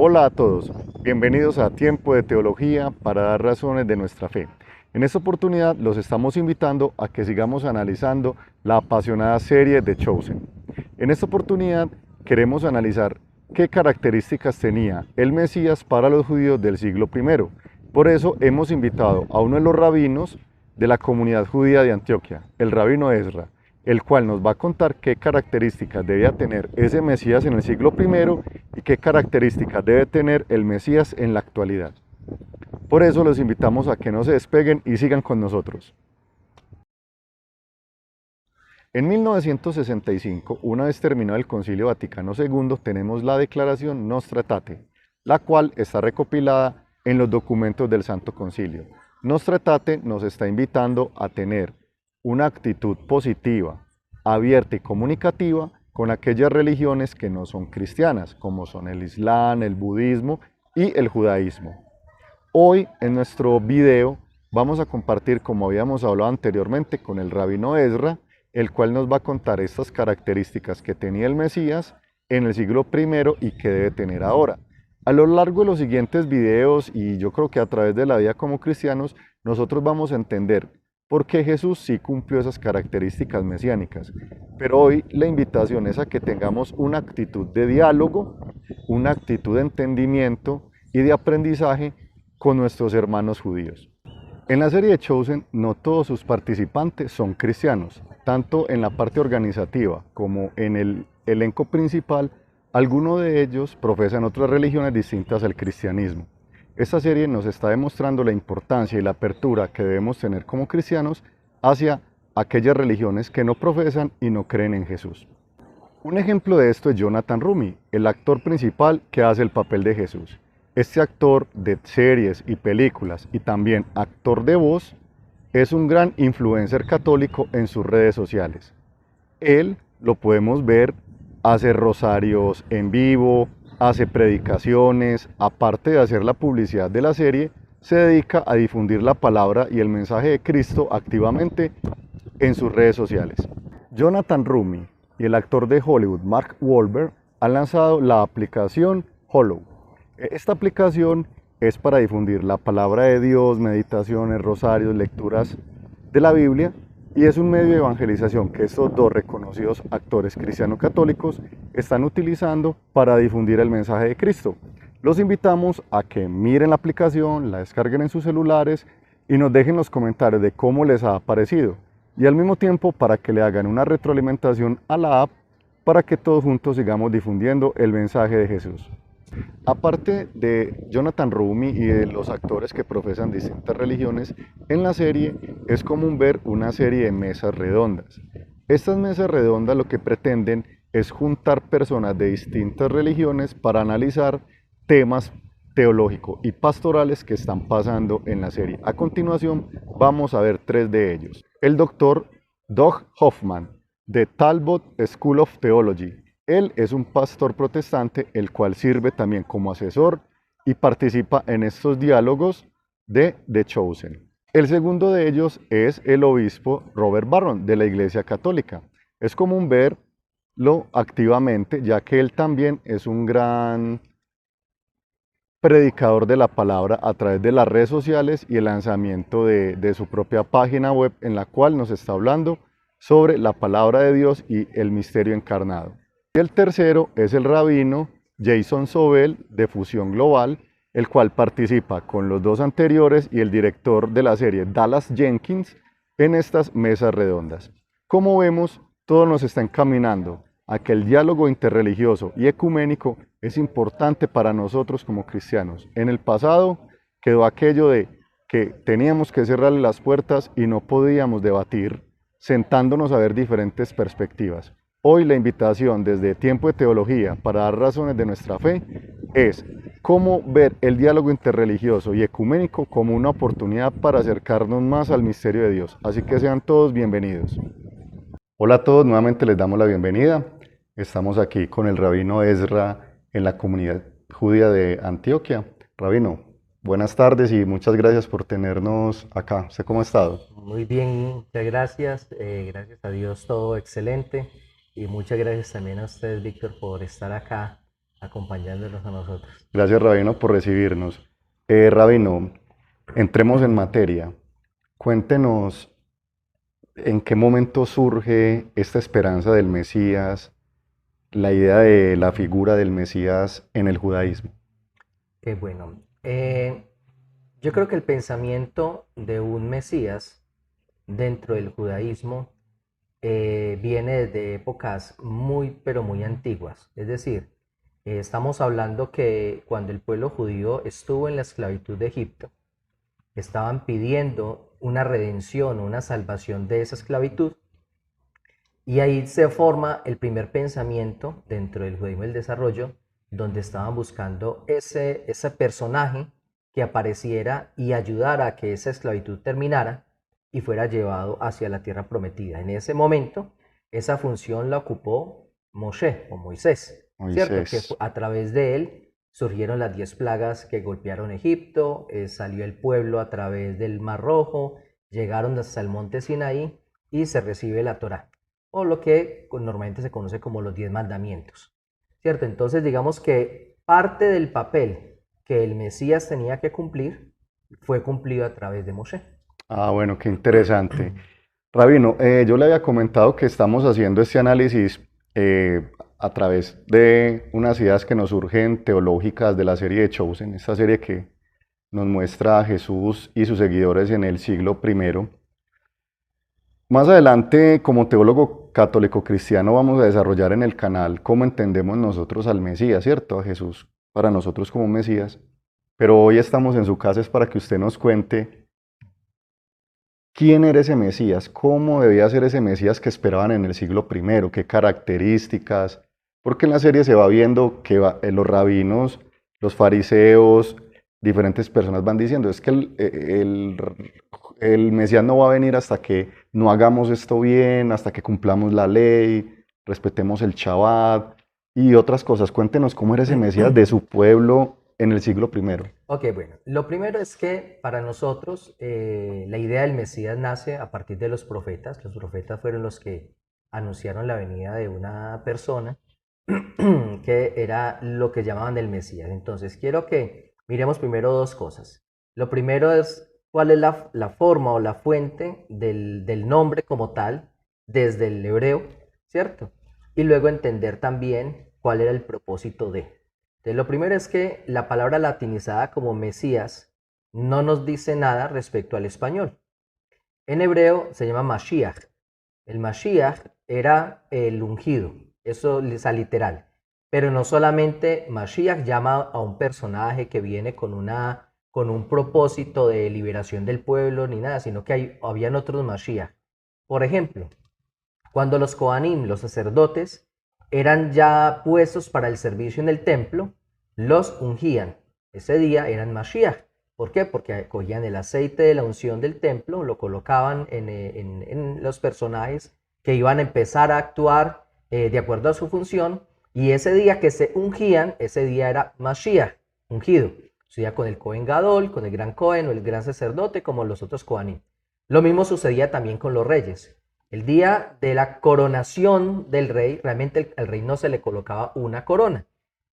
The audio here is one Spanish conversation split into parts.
Hola a todos, bienvenidos a Tiempo de Teología para dar razones de nuestra fe. En esta oportunidad los estamos invitando a que sigamos analizando la apasionada serie de Chosen. En esta oportunidad queremos analizar qué características tenía el Mesías para los judíos del siglo I. Por eso hemos invitado a uno de los rabinos de la comunidad judía de Antioquia, el rabino Ezra, el cual nos va a contar qué características debía tener ese Mesías en el siglo I y qué características debe tener el Mesías en la actualidad. Por eso los invitamos a que no se despeguen y sigan con nosotros. En 1965, una vez terminado el Concilio Vaticano II, tenemos la Declaración Nostra Aetate, la cual está recopilada en los documentos del Santo Concilio. Nostra Aetate nos está invitando a tener una actitud positiva, abierta y comunicativa con aquellas religiones que no son cristianas, como son el Islam, el budismo y el judaísmo. Hoy en nuestro video vamos a compartir, como habíamos hablado anteriormente, con el rabino Ezra, el cual nos va a contar estas características que tenía el Mesías en el siglo I y que debe tener ahora. A lo largo de los siguientes videos, y yo creo que a través de la vida como cristianos, nosotros vamos a entender por qué Jesús sí cumplió esas características mesiánicas. Pero hoy la invitación es a que tengamos una actitud de diálogo, una actitud de entendimiento y de aprendizaje con nuestros hermanos judíos. En la serie de Chosen, no todos sus participantes son cristianos. Tanto en la parte organizativa como en el elenco principal, algunos de ellos profesan otras religiones distintas al cristianismo. Esta serie nos está demostrando la importancia y la apertura que debemos tener como cristianos hacia aquellas religiones que no profesan y no creen en Jesús. Un ejemplo de esto es Jonathan Rumi, el actor principal que hace el papel de Jesús. Este actor de series y películas y también actor de voz es un gran influencer católico en sus redes sociales. Él lo podemos ver, hace rosarios en vivo, hace predicaciones, aparte de hacer la publicidad de la serie, se dedica a difundir la palabra y el mensaje de Cristo activamente en sus redes sociales. Jonathan Rumi y el actor de Hollywood Mark Wahlberg han lanzado la aplicación Hollow. Esta aplicación es para difundir la palabra de Dios, meditaciones, rosarios, lecturas de la Biblia, y es un medio de evangelización que estos dos reconocidos actores cristiano-católicos están utilizando para difundir el mensaje de Cristo. Los invitamos a que miren la aplicación, la descarguen en sus celulares y nos dejen los comentarios de cómo les ha parecido, y al mismo tiempo para que le hagan una retroalimentación a la app para que todos juntos sigamos difundiendo el mensaje de Jesús. Aparte de Jonathan Rumi y de los actores que profesan distintas religiones, en la serie es común ver una serie de mesas redondas. Estas mesas redondas lo que pretenden es juntar personas de distintas religiones para analizar temas teológicos y pastorales que están pasando en la serie. A continuación vamos a ver tres de ellos. El doctor Doug Hoffman, de Talbot School of Theology. Él es un pastor protestante, el cual sirve también como asesor y participa en estos diálogos de The Chosen. El segundo de ellos es el obispo Robert Barron, de la Iglesia Católica. Es común verlo activamente, ya que él también es un gran predicador de la palabra a través de las redes sociales y el lanzamiento de su propia página web, en la cual nos está hablando sobre la palabra de Dios y el misterio encarnado. Y el tercero es el rabino Jason Sobel, de Fusión Global, el cual participa con los dos anteriores y el director de la serie Dallas Jenkins en estas mesas redondas. Como vemos, todo nos está encaminando a que el diálogo interreligioso y ecuménico es importante para nosotros como cristianos. En el pasado quedó aquello de que teníamos que cerrarle las puertas y no podíamos debatir sentándonos a ver diferentes perspectivas. Hoy la invitación desde Tiempo de Teología para dar razones de nuestra fe es cómo ver el diálogo interreligioso y ecuménico como una oportunidad para acercarnos más al misterio de Dios. Así que sean todos bienvenidos. Hola a todos, nuevamente les damos la bienvenida. Estamos aquí con el rabino Ezra en la comunidad judía de Antioquia. Rabino, buenas tardes y muchas gracias por tenernos acá. ¿Usted cómo ha estado? Muy bien, muchas gracias. Gracias a Dios, todo excelente. Y muchas gracias también a usted, Víctor, por estar acá acompañándonos a nosotros. Gracias, Rabino, por recibirnos. Rabino, entremos en materia. Cuéntenos en qué momento surge esta esperanza del Mesías, la idea de la figura del Mesías en el judaísmo. Qué bueno. Yo creo que el pensamiento de un Mesías dentro del judaísmo viene desde épocas muy, pero muy antiguas. Es decir, estamos hablando que cuando el pueblo judío estuvo en la esclavitud de Egipto, estaban pidiendo una redención, una salvación de esa esclavitud, y ahí se forma el primer pensamiento dentro del judaísmo del desarrollo, donde estaban buscando ese personaje que apareciera y ayudara a que esa esclavitud terminara y fuera llevado hacia la tierra prometida. En ese momento, esa función la ocupó Moshe o Moisés, ¿cierto? Que Moisés. a través de él surgieron las 10 plagas que golpearon Egipto, salió el pueblo a través del Mar Rojo, llegaron hasta el monte Sinaí y se recibe la Torá, o lo que normalmente se conoce como los 10 mandamientos, ¿cierto? Entonces digamos que parte del papel que el Mesías tenía que cumplir fue cumplido a través de Moshe. Ah, bueno, qué interesante. Rabino, yo le había comentado que estamos haciendo este análisis a través de unas ideas que nos surgen teológicas de la serie de Chosen, esta serie que nos muestra a Jesús y sus seguidores en el siglo primero. Más adelante, como teólogo católico cristiano, vamos a desarrollar en el canal cómo entendemos nosotros al Mesías, ¿cierto? A Jesús para nosotros como Mesías. Pero hoy estamos en su casa es para que usted nos cuente quién era ese Mesías, cómo debía ser ese Mesías que esperaban en el siglo primero, qué características, porque en la serie se va viendo que los rabinos, los fariseos, diferentes personas van diciendo, es que el Mesías no va a venir hasta que no hagamos esto bien, hasta que cumplamos la ley, respetemos el Shabbat y otras cosas. Cuéntenos cómo era ese Mesías de su pueblo en el siglo primero. Ok, bueno, lo primero es que para nosotros la idea del Mesías nace a partir de los profetas. Los profetas fueron los que anunciaron la venida de una persona que era lo que llamaban el Mesías. Entonces, quiero que miremos primero dos cosas. Lo primero es cuál es la forma o la fuente del nombre como tal desde el hebreo, ¿cierto? Y luego entender también cuál era el propósito de. Entonces, lo primero es que la palabra latinizada como Mesías no nos dice nada respecto al español. En hebreo se llama Mashiach. El Mashiach era el ungido, eso es literal. Pero no solamente Mashiach llama a un personaje que viene con un propósito de liberación del pueblo ni nada, sino que habían otros Mashiach. Por ejemplo, cuando los Kohanim, los sacerdotes, eran ya puestos para el servicio en el templo, los ungían. Ese día eran Mashiach. ¿Por qué? Porque cogían el aceite de la unción del templo, lo colocaban en los personajes que iban a empezar a actuar de acuerdo a su función, y ese día que se ungían, ese día era Mashiach, ungido. Sucedía con el Cohen Gadol, con el gran Cohen o el gran sacerdote, como los otros Kohanim. Lo mismo sucedía también con los reyes. El día de la coronación del rey, realmente al rey no se le colocaba una corona.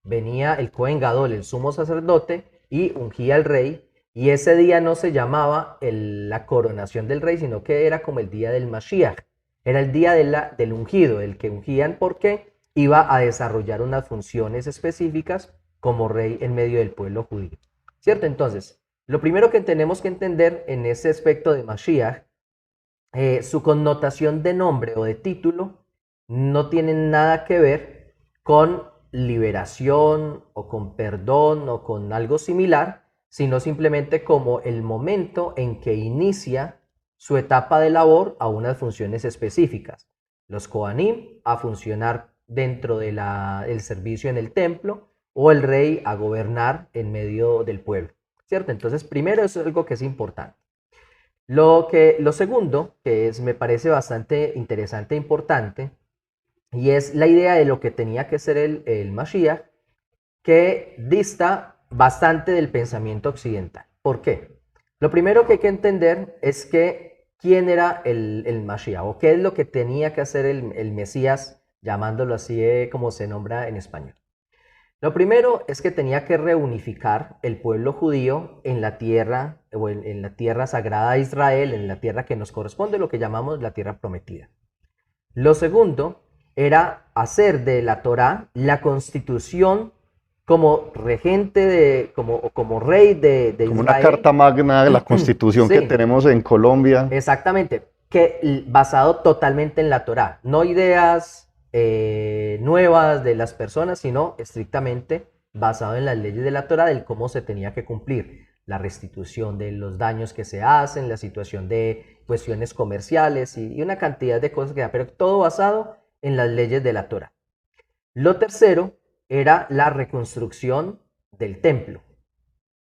Venía el Cohen Gadol, el sumo sacerdote, y ungía al rey, y ese día no se llamaba la coronación del rey, sino que era como el día del Mashiach. Era el día del ungido, el que ungían porque iba a desarrollar unas funciones específicas como rey en medio del pueblo judío. ¿Cierto? Entonces, lo primero que tenemos que entender en ese aspecto de Mashiach, su connotación de nombre o de título no tiene nada que ver con liberación o con perdón o con algo similar, sino simplemente como el momento en que inicia su etapa de labor a unas funciones específicas. Los Kohanim a funcionar dentro del servicio en el templo, o el rey a gobernar en medio del pueblo, ¿cierto? Entonces, primero eso es algo que es importante. Lo segundo, que me parece bastante interesante e importante, y es la idea de lo que tenía que ser el Mashiach, que dista bastante del pensamiento occidental. ¿Por qué? Lo primero que hay que entender es que quién era el Mashiach, o qué es lo que tenía que hacer el Mesías, llamándolo así como se nombra en español. Lo primero es que tenía que reunificar el pueblo judío en la tierra, o en la tierra sagrada de Israel, en la tierra que nos corresponde, lo que llamamos la tierra prometida. Lo segundo era hacer de la Torá la constitución como regente como rey de Como una Israel. carta magna de la constitución que Sí, tenemos en Colombia. exactamente, basado totalmente en la Torá, no ideas nuevas de las personas, sino estrictamente basado en las leyes de la Torá, del cómo se tenía que cumplir la restitución de los daños que se hacen, la situación de cuestiones comerciales y una cantidad de cosas que pero todo basado en las leyes de la Torá. Lo tercero era la reconstrucción del templo,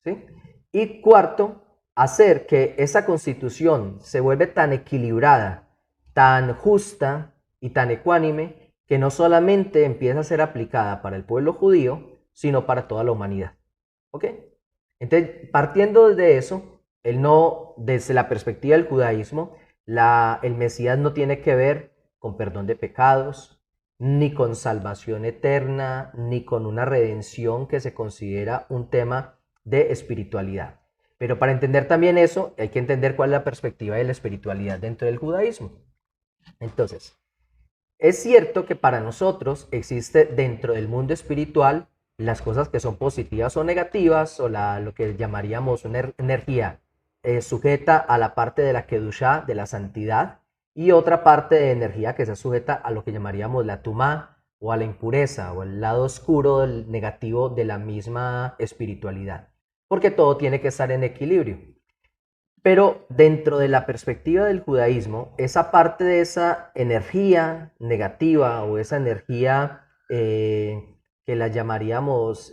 ¿sí? Y cuarto, hacer que esa constitución se vuelve tan equilibrada, tan justa y tan ecuánime que no solamente empieza a ser aplicada para el pueblo judío, sino para toda la humanidad. ¿Ok? Entonces, partiendo de eso, desde la perspectiva del judaísmo, el Mesías no tiene que ver con perdón de pecados, ni con salvación eterna, ni con una redención que se considera un tema de espiritualidad. Pero para entender también eso, hay que entender cuál es la perspectiva de la espiritualidad dentro del judaísmo. Entonces, es cierto que para nosotros existe dentro del mundo espiritual las cosas que son positivas o negativas, o lo que llamaríamos una energía sujeta a la parte de la Kedushá, de la santidad, y otra parte de energía que se sujeta a lo que llamaríamos la Tumá, o a la impureza, o el lado oscuro, del negativo de la misma espiritualidad. Porque todo tiene que estar en equilibrio. Pero dentro de la perspectiva del judaísmo, esa parte de esa energía negativa o esa energía que la llamaríamos,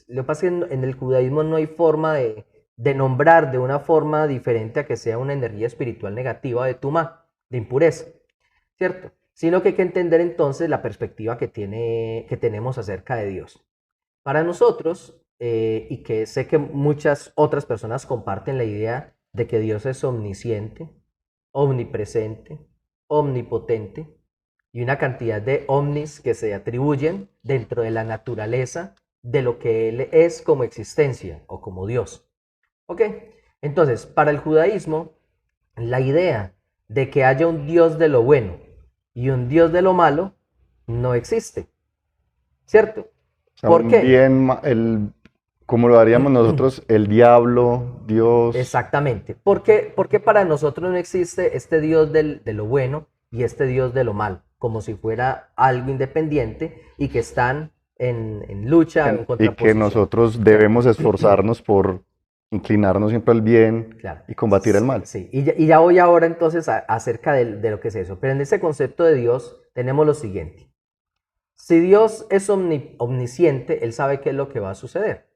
lo que pasa es que en el judaísmo no hay forma de nombrar de una forma diferente a que sea una energía espiritual negativa de tumá, de impureza, ¿cierto? Sino que hay que entender entonces la perspectiva que tenemos acerca de Dios. Para nosotros, y que sé que muchas otras personas comparten la idea de que Dios es omnisciente, omnipresente, omnipotente y una cantidad de omnis que se atribuyen dentro de la naturaleza de lo que Él es como existencia o como Dios. ¿Ok? Entonces, para el judaísmo, la idea de que haya un Dios de lo bueno y un Dios de lo malo no existe, ¿cierto? O sea, ¿Por un qué? bien, como lo haríamos nosotros, el diablo, Dios. Exactamente. ¿Por qué para nosotros no existe este Dios de lo bueno y este Dios de lo malo? Como si fuera algo independiente y que están en lucha, en Y que contraposición. nosotros Claro, debemos esforzarnos por inclinarnos siempre al bien claro. y combatir el mal. Sí. Y ya voy ahora entonces acerca de lo que es eso. Pero en ese concepto de Dios tenemos lo siguiente. Si Dios es omnisciente, Él sabe qué es lo que va a suceder.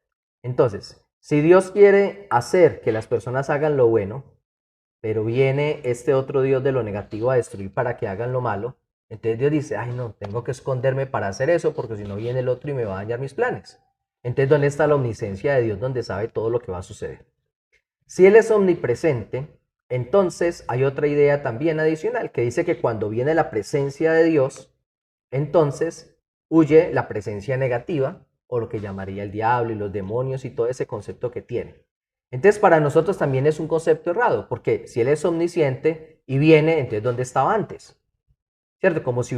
Entonces, si Dios quiere hacer que las personas hagan lo bueno, pero viene este otro Dios de lo negativo a destruir para que hagan lo malo, entonces Dios dice, ay no, tengo que esconderme para hacer eso porque si no viene el otro y me va a dañar mis planes. Entonces, ¿dónde está la omnisciencia de Dios donde sabe todo lo que va a suceder? Si Él es omnipresente, entonces hay otra idea también adicional que dice que cuando viene la presencia de Dios, entonces huye la presencia negativa o lo que llamaría el diablo y los demonios y todo ese concepto que tiene. Entonces para nosotros también es un concepto errado, porque si Él es omnisciente y viene, entonces ¿dónde estaba antes? ¿Cierto? Como si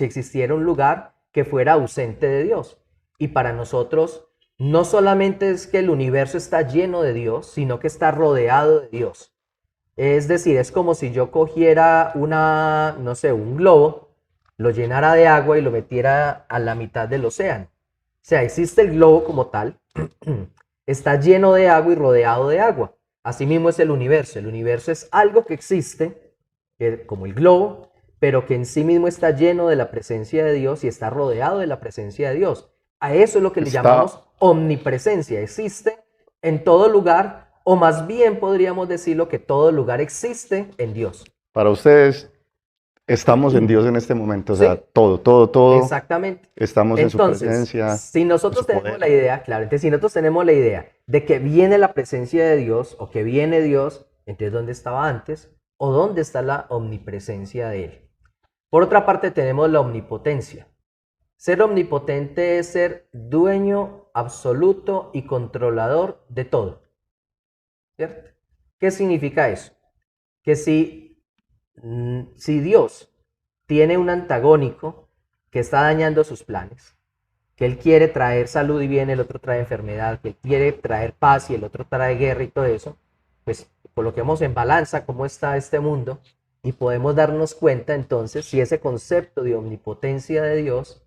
existiera un lugar que fuera ausente de Dios. Y para nosotros no solamente es que el universo está lleno de Dios, sino que está rodeado de Dios. Es decir, es como si yo cogiera no sé, un globo, lo llenara de agua y lo metiera a la mitad del océano. O sea, existe el globo como tal, está lleno de agua y rodeado de agua. Asimismo es el universo. El universo es algo que existe, como el globo, pero que en sí mismo está lleno de la presencia de Dios y está rodeado de la presencia de Dios. A eso es lo que le Está, llamamos omnipresencia. Existe en todo lugar, o más bien podríamos decirlo que todo lugar existe en Dios. para ustedes, estamos en Dios en este momento, o sea, ¿Sí? todo, Exactamente. estamos en su Entonces, presencia, si en nosotros su tenemos poder. la idea, claro, entonces si nosotros tenemos la idea de que viene la presencia de Dios o que viene Dios, entonces ¿dónde estaba antes? ¿O dónde está la omnipresencia de Él? Por otra parte tenemos la omnipotencia. Ser omnipotente es ser dueño absoluto y controlador de todo, ¿cierto? ¿Qué significa eso? Que si Dios tiene un antagónico que está dañando sus planes, que él quiere traer salud y bien, el otro trae enfermedad, que él quiere traer paz y el otro trae guerra y todo eso, pues coloquemos en balanza cómo está este mundo y podemos darnos cuenta entonces si ese concepto de omnipotencia de Dios,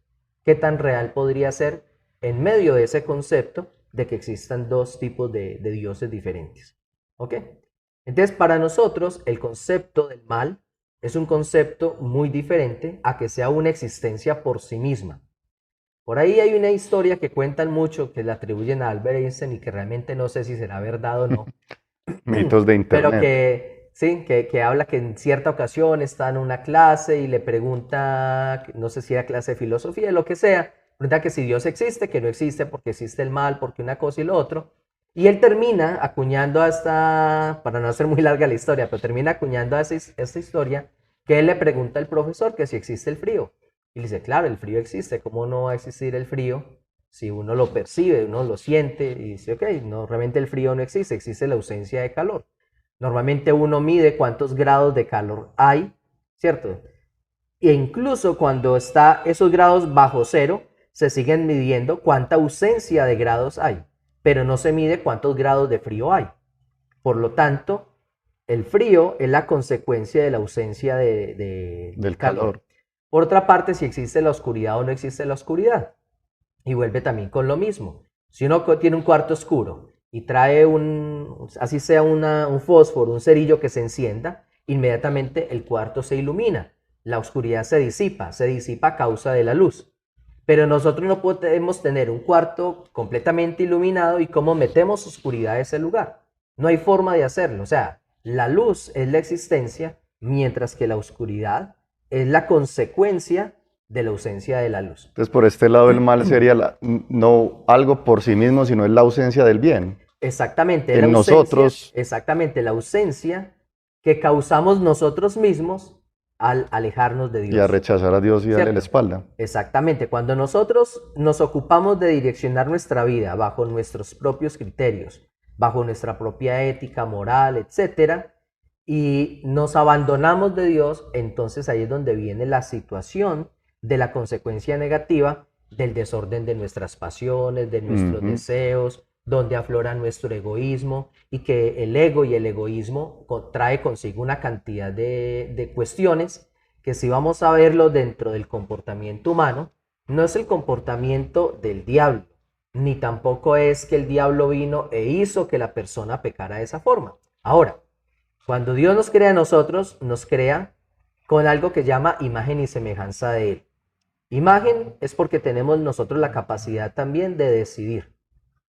qué tan real podría ser en medio de ese concepto de que existan dos tipos de dioses diferentes. ¿Ok? Entonces, para nosotros, el concepto del mal es un concepto muy diferente a que sea una existencia por sí misma. Por ahí hay una historia que cuentan mucho, que le atribuyen a Albert Einstein y que realmente no sé si será verdad o no, Mitos de pero internet. que sí, que habla que en cierta ocasión está en una clase y le pregunta, no sé si era clase de filosofía, lo que sea, pregunta que si Dios existe, que no existe, porque existe el mal, porque una cosa y lo otro. Y él termina acuñando hasta, para no hacer muy larga la historia, pero termina acuñando esta historia que él le pregunta al profesor que si existe el frío. Y le dice, claro, el frío existe, ¿cómo no va a existir el frío? Si uno lo percibe, uno lo siente y dice, ok, no, realmente el frío no existe, existe la ausencia de calor. Normalmente uno mide cuántos grados de calor hay, ¿cierto? E incluso cuando está esos grados bajo cero, se siguen midiendo cuánta ausencia de grados hay, pero no se mide cuántos grados de frío hay. Por lo tanto, el frío es la consecuencia de la ausencia del Del calor. calor. Por otra parte, si existe la oscuridad o no existe la oscuridad. Y vuelve también con lo mismo. Si uno tiene un cuarto oscuro y trae así sea un fósforo, un cerillo que se encienda, inmediatamente el cuarto se ilumina. La oscuridad se disipa a causa de la luz. Pero nosotros no podemos tener un cuarto completamente iluminado y cómo metemos oscuridad a ese lugar. No hay forma de hacerlo. O sea, la luz es la existencia, mientras que la oscuridad es la consecuencia de la ausencia de la luz. Entonces, por este lado, el mal sería no algo por sí mismo, sino es la ausencia del bien. Exactamente, En nosotros la ausencia que causamos nosotros mismos al alejarnos de y a Dios, rechazar a Dios y darle la ¿cierto? espalda. Exactamente, cuando nosotros nos ocupamos de direccionar nuestra vida bajo nuestros propios criterios, bajo nuestra propia ética, moral, etcétera, y nos abandonamos de Dios, entonces ahí es donde viene la situación de la consecuencia negativa del desorden de nuestras pasiones, de nuestros Ujú. deseos, donde aflora nuestro egoísmo y que el ego y el egoísmo trae consigo una cantidad de cuestiones que si vamos a verlo dentro del comportamiento humano, no es el comportamiento del diablo, ni tampoco es que el diablo vino e hizo que la persona pecara de esa forma. Ahora, cuando Dios nos crea a nosotros, nos crea con algo que llama imagen y semejanza de Él. Imagen es porque tenemos nosotros la capacidad también de decidir.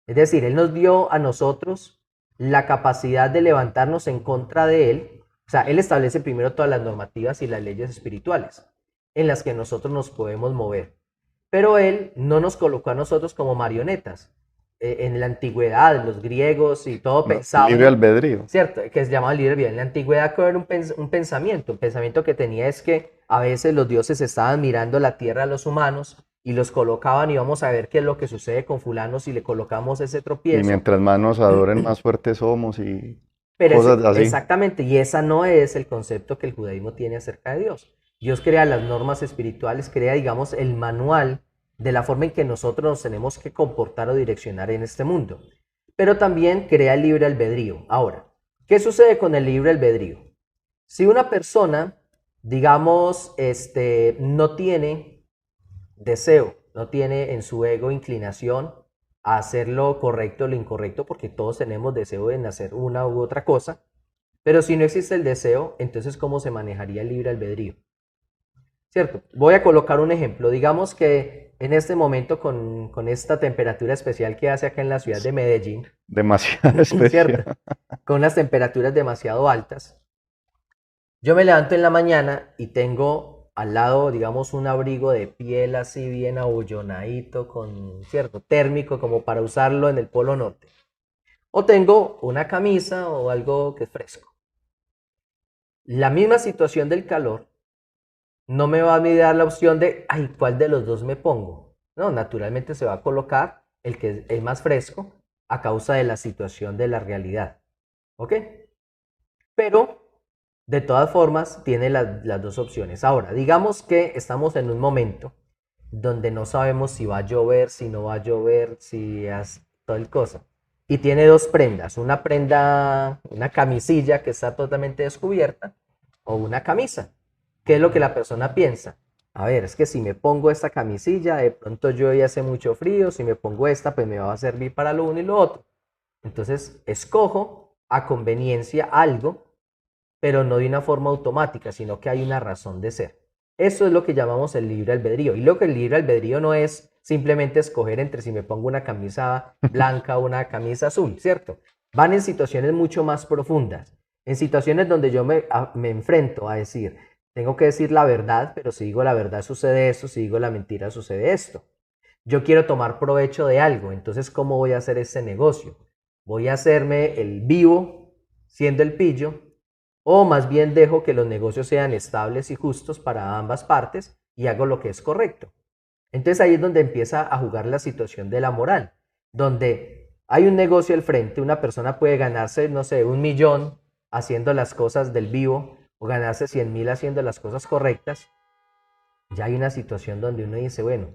Es decir, Él nos dio a nosotros la capacidad de levantarnos en contra de Él. O sea, Él establece primero todas las normativas y las leyes espirituales en las que nosotros nos podemos mover. Pero Él no nos colocó a nosotros como marionetas. En la antigüedad, los griegos y todo No, libre pensaban, albedrío. ¿cierto? Que se llamaba libre albedrío. En la antigüedad, ¿cuál era un pensamiento? Un pensamiento que tenía es que a veces los dioses estaban mirando la tierra a los humanos y los colocaban y vamos a ver qué es lo que sucede con fulano si le colocamos ese Y tropiezo. mientras más nos adoren, más fuertes somos y Pero cosas así. exactamente, y esa no es el concepto que el judaísmo tiene acerca de Dios. Dios crea las normas espirituales, crea, digamos, el manual de la forma en que nosotros nos tenemos que comportar o direccionar en este mundo. Pero también crea el libre albedrío. Ahora, ¿qué sucede con el libre albedrío? Si una persona, digamos, no tiene deseo, no tiene en su ego inclinación a hacer lo correcto o lo incorrecto, porque todos tenemos deseo en hacer una u otra cosa, pero si no existe el deseo, entonces ¿cómo se manejaría el libre albedrío? ¿Cierto? Voy a colocar un ejemplo. Digamos que en este momento con esta temperatura especial que hace acá en la ciudad de Medellín, Demasiado especial. ¿cierto? Con unas temperaturas demasiado altas, yo me levanto en la mañana y tengo al lado, digamos, un abrigo de piel así bien abullonadito, con cierto térmico como para usarlo en el Polo Norte. O tengo una camisa o algo que es fresco. La misma situación del calor no me va a dar la opción de, ay, ¿cuál de los dos me pongo? No, naturalmente se va a colocar el que es más fresco a causa de la situación de la realidad. ¿Ok? Pero, de todas formas, tiene las dos opciones. Ahora, digamos que estamos en un momento donde no sabemos si va a llover, si no va a llover, si es tal cosa. Y tiene dos prendas, una prenda, una camisilla que está totalmente descubierta o una camisa. ¿Qué es lo que la persona piensa? A ver, es que si me pongo esta camisilla, de pronto llueve y hace mucho frío, si me pongo esta, pues me va a servir para lo uno y lo otro. Entonces, escojo a conveniencia algo, pero no de una forma automática, sino que hay una razón de ser. Eso es lo que llamamos el libre albedrío. Y lo que el libre albedrío no es simplemente escoger entre si me pongo una camisa blanca o una camisa azul, ¿cierto? Van en situaciones mucho más profundas, en situaciones donde yo me enfrento a decir, tengo que decir la verdad, pero si digo la verdad sucede esto, si digo la mentira sucede esto. Yo quiero tomar provecho de algo, entonces ¿cómo voy a hacer ese negocio? ¿Voy a hacerme el vivo siendo el pillo? ¿O más bien dejo que los negocios sean estables y justos para ambas partes y hago lo que es correcto? Entonces ahí es donde empieza a jugar la situación de la moral, donde hay un negocio al frente, una persona puede ganarse, no sé, 1 millón haciendo las cosas del vivo o ganarse 100.000 haciendo las cosas correctas. Ya hay una situación donde uno dice, bueno,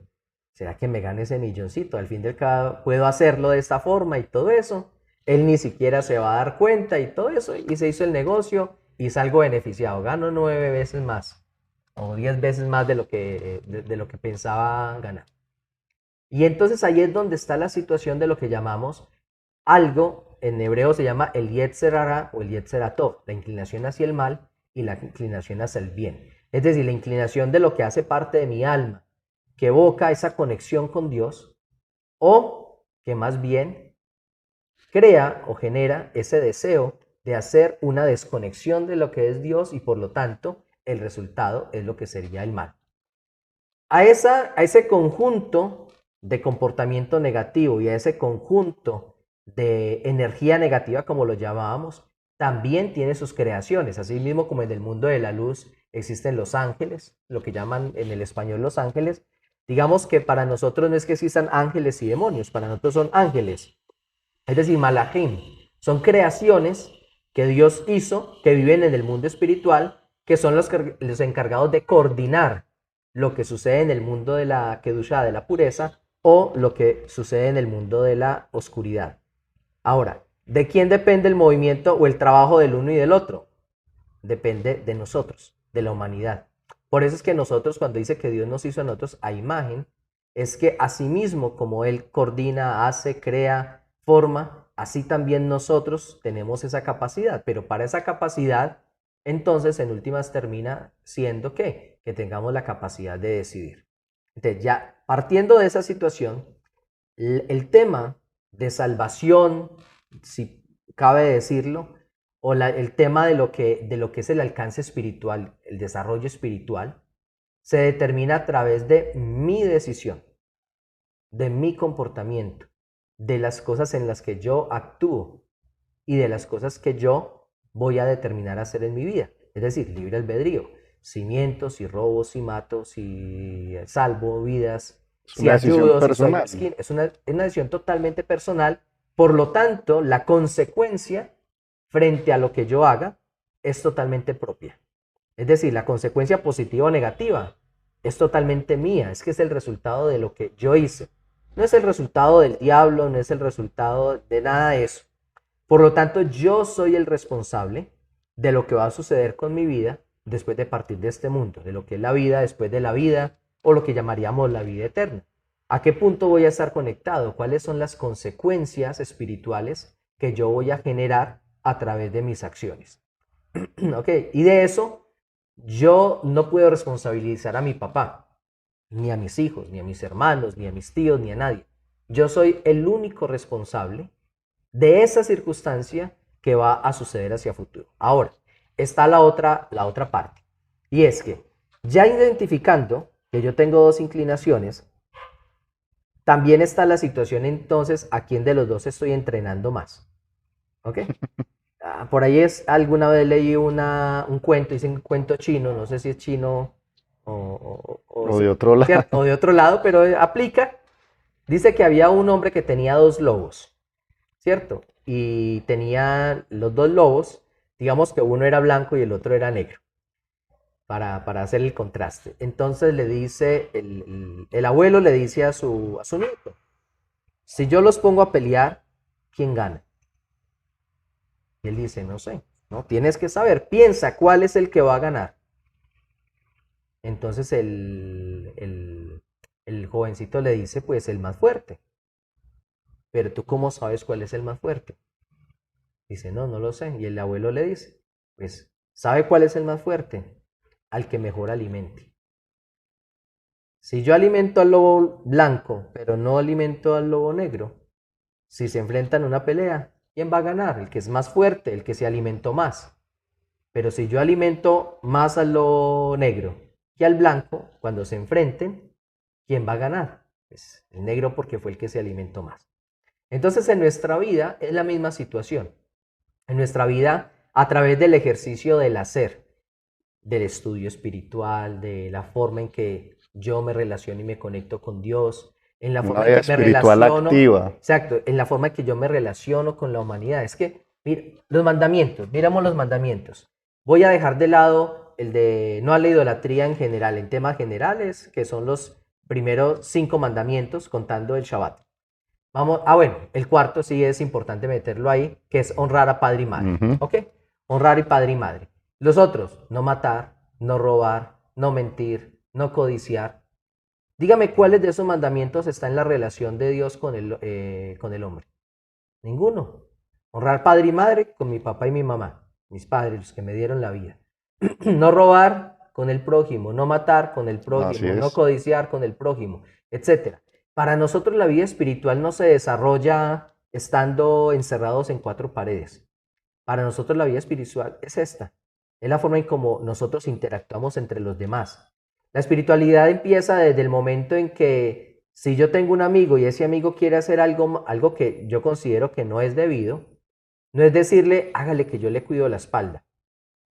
¿será que me gane ese milloncito? Al fin del cabo, puedo hacerlo de esta forma y todo eso. Él ni siquiera se va a dar cuenta y todo eso. Y se hizo el negocio y salgo beneficiado. Gano 9 veces más o 10 veces más de lo que pensaba ganar. Y entonces ahí es donde está la situación de lo que llamamos algo, en hebreo se llama el Yetzer Hara o el Yetzer Hatov, la inclinación hacia el mal y la inclinación hacia el bien. Es decir, la inclinación de lo que hace parte de mi alma, que evoca esa conexión con Dios, o que más bien crea o genera ese deseo de hacer una desconexión de lo que es Dios y por lo tanto el resultado es lo que sería el mal. A ese conjunto de comportamiento negativo y a ese conjunto de energía negativa, como lo llamábamos, también tiene sus creaciones. Así mismo como en el mundo de la luz existen los ángeles, lo que llaman en el español los ángeles. Digamos que para nosotros no es que existan ángeles y demonios, para nosotros son ángeles, es decir, malachim. Son creaciones que Dios hizo, que viven en el mundo espiritual, que son los encargados de coordinar lo que sucede en el mundo de la Kedushá, de la pureza, o lo que sucede en el mundo de la oscuridad. Ahora, ¿de quién depende el movimiento o el trabajo del uno y del otro? Depende de nosotros, de la humanidad. Por eso es que nosotros, cuando dice que Dios nos hizo a nosotros a imagen, es que asimismo como Él coordina, hace, crea, forma, así también nosotros tenemos esa capacidad. Pero para esa capacidad, entonces en últimas termina siendo que tengamos la capacidad de decidir. Entonces ya partiendo de esa situación, el tema de salvación, si cabe decirlo, o el tema de lo que es el alcance espiritual, el desarrollo espiritual, se determina a través de mi decisión, de mi comportamiento, de las cosas en las que yo actúo y de las cosas que yo voy a determinar hacer en mi vida. Es decir, libre albedrío. Si miento, si robo, si mato, si salvo vidas, Es si una decisión ayudo, si soy personal. mezquino. Es una decisión totalmente personal. Por lo tanto, la consecuencia frente a lo que yo haga es totalmente propia. Es decir, la consecuencia positiva o negativa es totalmente mía. Es que es el resultado de lo que yo hice. No es el resultado del diablo, no es el resultado de nada de eso. Por lo tanto, yo soy el responsable de lo que va a suceder con mi vida después de partir de este mundo, de lo que es la vida después de la vida o lo que llamaríamos la vida eterna. ¿A qué punto voy a estar conectado? ¿Cuáles son las consecuencias espirituales que yo voy a generar a través de mis acciones? ¿Ok? Y de eso yo no puedo responsabilizar a mi papá, ni a mis hijos, ni a mis hermanos, ni a mis tíos, ni a nadie. Yo soy el único responsable de esa circunstancia que va a suceder hacia futuro. Ahora, está la otra parte. Y es que ya identificando que yo tengo dos inclinaciones, también está la situación entonces a quién de los dos estoy entrenando más. ¿Ok? Por ahí alguna vez leí un cuento, dice un cuento chino, no sé si es chino O de otro lado. ¿cierto? O de otro lado, pero aplica. Dice que había un hombre que tenía dos lobos, ¿cierto? Y tenía los dos lobos, digamos que uno era blanco y el otro era negro, para hacer el contraste. Entonces le dice, el abuelo le dice a su nieto, si yo los pongo a pelear, ¿quién gana? Y él dice, no sé, no, tienes que saber, piensa cuál es el que va a ganar. Entonces el jovencito le dice, pues el más fuerte. Pero tú, ¿cómo sabes cuál es el más fuerte? Dice, no, no lo sé. Y el abuelo le dice, pues, ¿sabe cuál es el más fuerte? Al que mejor alimente. Si yo alimento al lobo blanco, pero no alimento al lobo negro, si se enfrentan en una pelea, ¿quién va a ganar? El que es más fuerte, el que se alimentó más. Pero si yo alimento más al lobo negro que al blanco, cuando se enfrenten, ¿quién va a ganar? Pues el negro porque fue el que se alimentó más. Entonces en nuestra vida es la misma situación. En nuestra vida, a través del ejercicio del hacer, del estudio espiritual, de la forma en que yo me relaciono y me conecto con Dios, en la Una forma en vida que me espiritual relaciono, activa. exacto, en la forma en que yo me relaciono con la humanidad. Es que, mira, los mandamientos, miramos los mandamientos. Voy a dejar de lado el de no a la idolatría en general, en temas generales, que son los primeros 5 mandamientos, contando el Shabbat. Vamos, bueno, el cuarto sí es importante meterlo ahí, que es honrar a padre y madre. Ujú. ¿Ok? Honrar a padre y madre. Los otros, no matar, no robar, no mentir, no codiciar. Dígame cuáles de esos mandamientos está en la relación de Dios con el hombre. Ninguno. Honrar padre y madre con mi papá y mi mamá, mis padres, los que me dieron la vida. No robar con el prójimo, no matar con el Así prójimo, no es. codiciar con el prójimo, etcétera. Para nosotros la vida espiritual no se desarrolla estando encerrados en 4 paredes. Para nosotros la vida espiritual es esta. Es la forma en cómo nosotros interactuamos entre los demás. La espiritualidad empieza desde el momento en que si yo tengo un amigo y ese amigo quiere hacer algo que yo considero que no es debido, no es decirle, hágale que yo le cuido la espalda.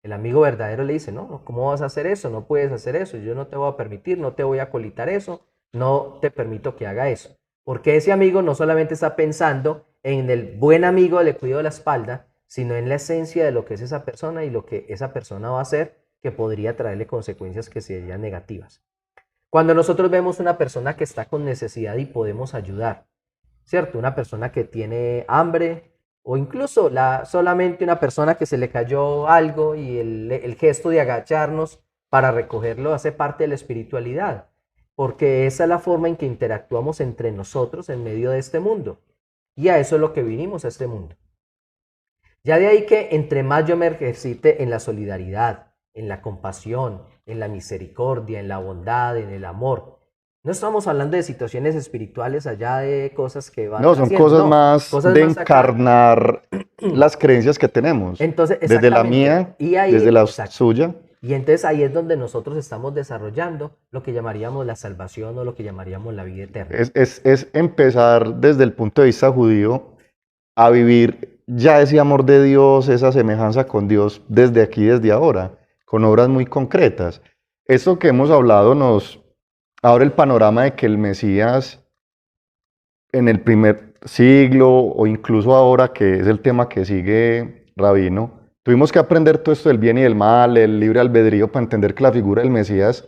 El amigo verdadero le dice, no, ¿cómo vas a hacer eso? No puedes hacer eso, yo no te voy a permitir, no te voy a colitar eso, no te permito que haga eso. Porque ese amigo no solamente está pensando en el buen amigo le cuido la espalda, sino en la esencia de lo que es esa persona y lo que esa persona va a hacer que podría traerle consecuencias que serían negativas. Cuando nosotros vemos una persona que está con necesidad y podemos ayudar, ¿cierto? Una persona que tiene hambre o incluso solamente una persona que se le cayó algo y el gesto de agacharnos para recogerlo hace parte de la espiritualidad, porque esa es la forma en que interactuamos entre nosotros en medio de este mundo. Y a eso es lo que vinimos a este mundo. Ya de ahí que entre más yo me ejercite en la solidaridad, en la compasión, en la misericordia, en la bondad, en el amor. No estamos hablando de situaciones espirituales allá de cosas que van No, son haciendo, cosas no, más cosas de más acá. encarnar las creencias que tenemos. Entonces, Desde la exactamente. mía, Y ahí, desde la exacto. suya. Y entonces ahí es donde nosotros estamos desarrollando lo que llamaríamos la salvación o lo que llamaríamos la vida eterna. Es empezar desde el punto de vista judío a vivir ya ese amor de Dios, esa semejanza con Dios desde aquí, desde ahora, con obras muy concretas. Esto que hemos hablado nos abre el panorama de que el Mesías en el primer siglo o incluso ahora, que es el tema que sigue Rabino, tuvimos que aprender todo esto del bien y del mal, el libre albedrío, para entender que la figura del Mesías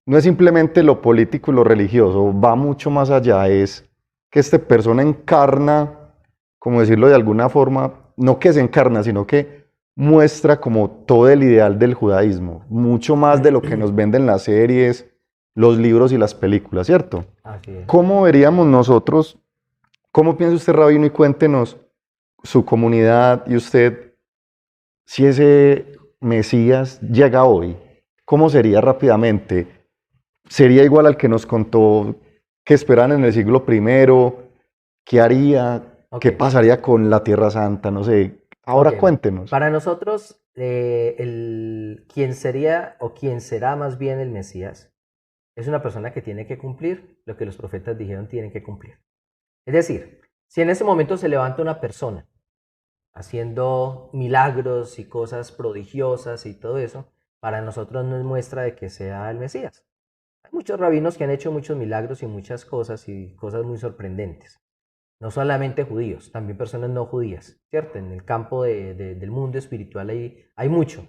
no es simplemente lo político y lo religioso, va mucho más allá, es que esta persona encarna, como decirlo de alguna forma, no que se encarna, sino que muestra como todo el ideal del judaísmo, mucho más de lo que nos venden las series, los libros y las películas, ¿cierto? Así es. ¿Cómo veríamos nosotros, cómo piensa usted, Rabino, y cuéntenos su comunidad y usted, si ese Mesías llega hoy, ¿cómo sería rápidamente? ¿Sería igual al que nos contó que esperan en el siglo primero? ¿Qué haría? Ok, ¿Qué pasaría con la Tierra Santa? No sé. Ahora ok. cuéntenos. Para nosotros, quien sería o quien será más bien el Mesías es una persona que tiene que cumplir lo que los profetas dijeron tienen que cumplir. Es decir, si en ese momento se levanta una persona haciendo milagros y cosas prodigiosas y todo eso, para nosotros no es muestra de que sea el Mesías. Hay muchos rabinos que han hecho muchos milagros y muchas cosas y cosas muy sorprendentes. No solamente judíos, también personas no judías, ¿cierto? En el campo del mundo espiritual hay mucho.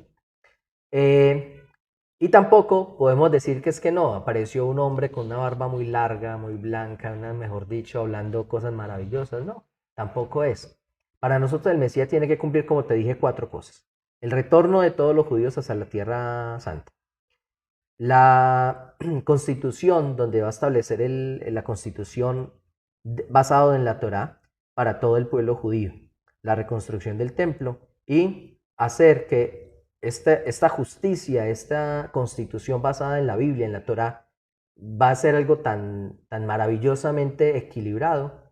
Y tampoco podemos decir que es que no, apareció un hombre con una barba muy larga, muy blanca, mejor dicho, hablando cosas maravillosas, no, tampoco es. Para nosotros el Mesías tiene que cumplir, como te dije, 4 cosas. El retorno de todos los judíos hacia la Tierra Santa. La constitución, donde va a establecer la constitución basado en la Torá para todo el pueblo judío. La reconstrucción del templo y hacer que esta justicia, esta constitución basada en la Biblia, en la Torá, va a ser algo tan maravillosamente equilibrado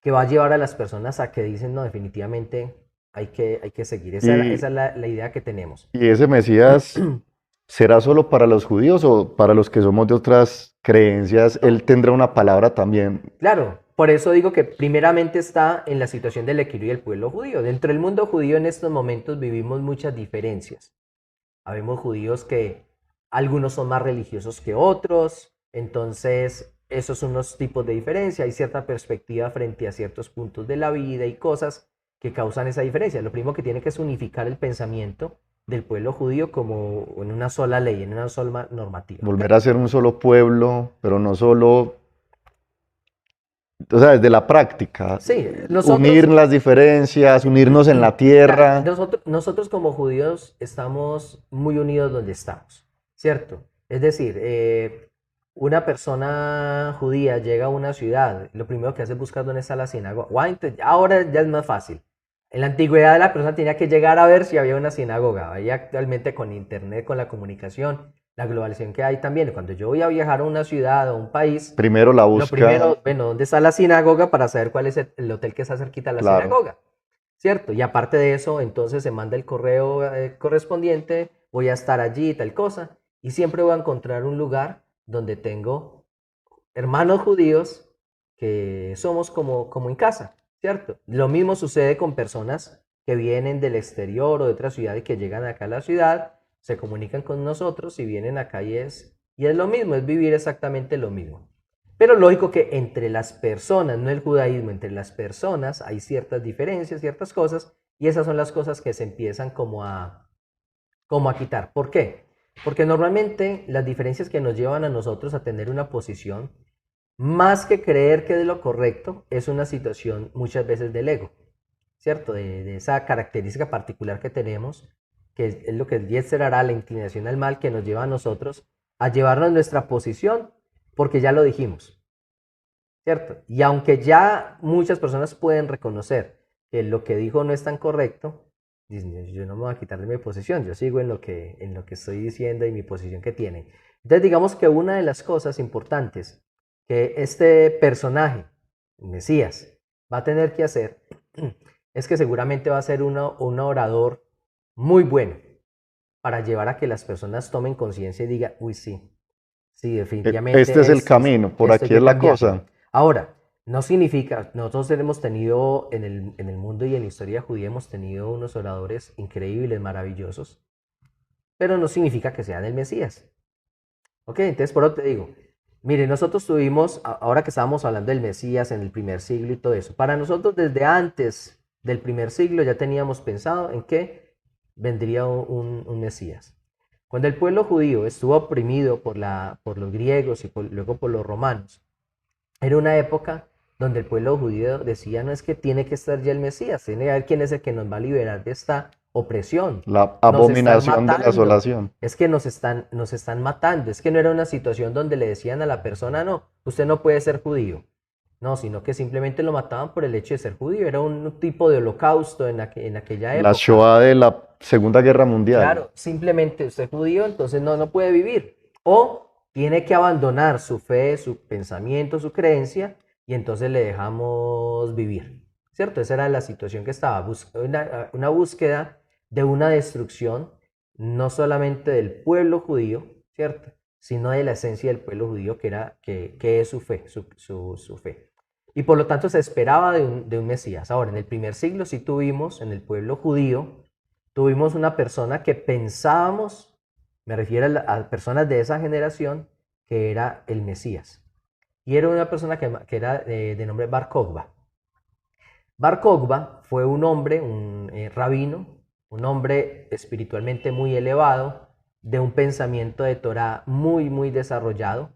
que va a llevar a las personas a que dicen, no, definitivamente hay que seguir. Esa Y, es la idea que tenemos. y ese Mesías, ¿será solo para los judíos o para los que somos de otras creencias? Él tendrá una palabra también. Claro, por eso digo que primeramente está en la situación del equilibrio del pueblo judío. Dentro del mundo judío en estos momentos vivimos muchas diferencias. Habemos judíos que algunos son más religiosos que otros, entonces esos son unos tipos de diferencia. Hay cierta perspectiva frente a ciertos puntos de la vida y cosas que causan esa diferencia. Lo primero que tiene que es unificar el pensamiento del pueblo judío como en una sola ley, en una sola normativa. Volver a ser un solo pueblo, pero no solo, o sea, desde la práctica. Sí, Unir las diferencias, unirnos en la tierra. nosotros como judíos estamos muy unidos donde estamos, ¿cierto? Es decir, una persona judía llega a una ciudad, lo primero que hace es buscar dónde está la sinagoga. Ahora ya es más fácil. En la antigüedad la persona tenía que llegar a ver si había una sinagoga. Ahí actualmente con internet, con la comunicación, la globalización que hay también. Cuando yo voy a viajar a una ciudad o a un país, Primero la lo busca, primero, bueno, ¿dónde está la sinagoga para saber cuál es el hotel que está cerquita a la claro. sinagoga? ¿Cierto? Y aparte de eso, entonces se manda el correo correspondiente, voy a estar allí, tal cosa, y siempre voy a encontrar un lugar donde tengo hermanos judíos que somos como en casa, ¿cierto? Lo mismo sucede con personas que vienen del exterior o de otra ciudad y que llegan acá a la ciudad, se comunican con nosotros y vienen acá y es lo mismo, es vivir exactamente lo mismo. Pero lógico que entre las personas, no el judaísmo, entre las personas hay ciertas diferencias, ciertas cosas, y esas son las cosas que se empiezan como a quitar. ¿Por qué? Porque normalmente las diferencias que nos llevan a nosotros a tener una posición, más que creer que es lo correcto, es una situación muchas veces del ego, ¿cierto? De esa característica particular que tenemos, que es lo que el Yetzer Hará, la inclinación al mal, que nos lleva a nosotros a llevarnos nuestra posición, porque ya lo dijimos, ¿cierto? Y aunque ya muchas personas pueden reconocer que lo que dijo no es tan correcto, dicen, yo no me voy a quitar de mi posición, yo sigo en lo que estoy diciendo y mi posición que tienen. Entonces digamos que una de las cosas importantes que este personaje, el Mesías, va a tener que hacer es que seguramente va a ser un orador muy bueno para llevar a que las personas tomen conciencia y digan, uy, sí, sí, Este es definitivamente el camino, por esto hay aquí es que la cambiarlo. cosa. Ahora, no significa, nosotros hemos tenido en el mundo y en la historia judía hemos tenido unos oradores increíbles, maravillosos, pero no significa que sean el Mesías. Ok, entonces por eso te digo, mire, nosotros tuvimos, ahora que estábamos hablando del Mesías en el primer siglo y todo eso, para nosotros desde antes del primer siglo ya teníamos pensado en que vendría un Mesías. Cuando el pueblo judío estuvo oprimido por los griegos y luego por los romanos, era una época donde el pueblo judío decía, no es que tiene que estar ya el Mesías, tiene que haber quién es el que nos va a liberar de esta opresión. La Nos están abominación de la matando, asolación. es que nos están matando, es que no era una situación donde le decían a la persona, no, usted no puede ser judío. No, sino que simplemente lo mataban por el hecho de ser judío. Era un tipo de holocausto en aquella La época. Shoah de la Segunda Guerra Mundial. Claro, simplemente usted es judío, entonces no puede vivir. O tiene que abandonar su fe, su pensamiento, su creencia, y entonces le dejamos vivir. ¿Cierto? Esa era la situación que estaba. Una búsqueda de una destrucción, no solamente del pueblo judío, ¿cierto? Sino de la esencia del pueblo judío, que es su fe, su fe. Y por lo tanto se esperaba de un Mesías. Ahora, en el primer siglo sí tuvimos, en el pueblo judío, tuvimos una persona que pensábamos Me refiero a personas de esa generación que era el Mesías. Y era una persona que era de nombre Bar Kokhba. Bar Kokhba fue un hombre, un rabino, un hombre espiritualmente muy elevado, de un pensamiento de Torah muy, muy desarrollado,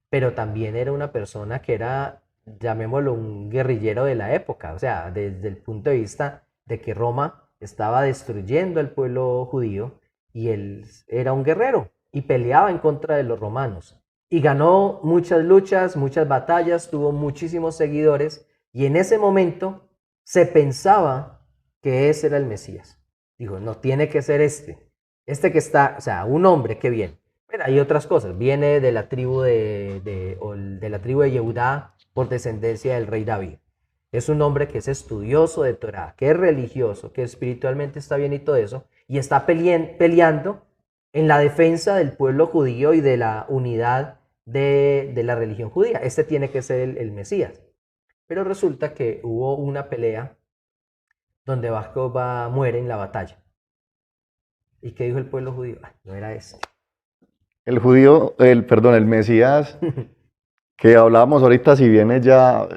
pero también era una persona que era, llamémoslo, un guerrillero de la época, o sea, desde el punto de vista de que Roma estaba destruyendo al pueblo judío y él era un guerrero y peleaba en contra de los romanos. Y ganó muchas luchas, muchas batallas, tuvo muchísimos seguidores y en ese momento se pensaba que ese era el Mesías. Dijo, no, tiene que ser este que está, o sea, un hombre que viene. Pero hay otras cosas, viene de la tribu de la tribu de Yehudá por descendencia del rey David. Es un hombre que es estudioso de Torah, que es religioso, que espiritualmente está bien y todo eso, y está peleando en la defensa del pueblo judío y de la unidad de la religión judía. Este tiene que ser el Mesías. Pero resulta que hubo una pelea donde Bar muere en la batalla. ¿Y qué dijo el pueblo judío? Ah, no era este. El judío, perdón, el Mesías que hablábamos ahorita, si viene ya,